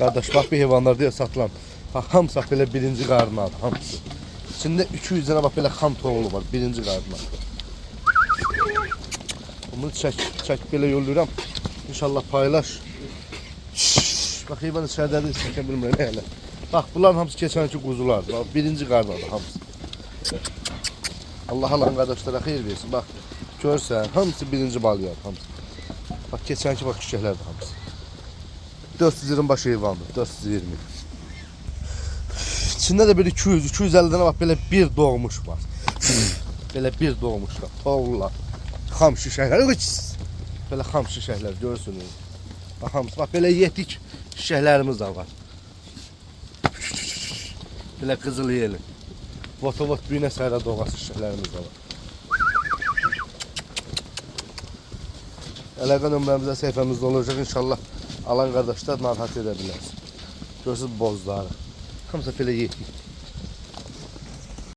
Kardeş bak bir heyvanlar diye satılan. Bak hamısı böyle birinci qarnı adı hamısı. İçinde 200 tane bak böyle xam toğulu var birinci qarnı. Bunu çək belə yolluyorum. İnşallah paylaş. Bak heyvan içərdədir çəkə bilmirəm elə. Bak bunların hamısı keçənki quzulardır. Bak birinci qarnı adı hamısı. Allah alan qardaşlara xeyir versin. Bak görsən hamısı birinci balıyadır hamısı. Bak keçənki bak çiçəklərdir hamısı. 420 baş heyvandır 420. İçində də bir 200-250 dənə bak belə bir doğmuş var. Belə bir doğmuşlar. Toğullar. Xam şişəklər. Belə xam şişəklər görürsünüz. Bak hamısı bak belə yetik şişəklərimiz də var. Belə qızıl yeli. Votovot büyünə sərə doğası şişəklərimiz də var. Əlaqə nömrəmizə səhifəmizdə olacaq inşallah. Alan qardaşlar narahat edə bilərsiniz. Görürsünüz bozları. Hamısı belə yetik.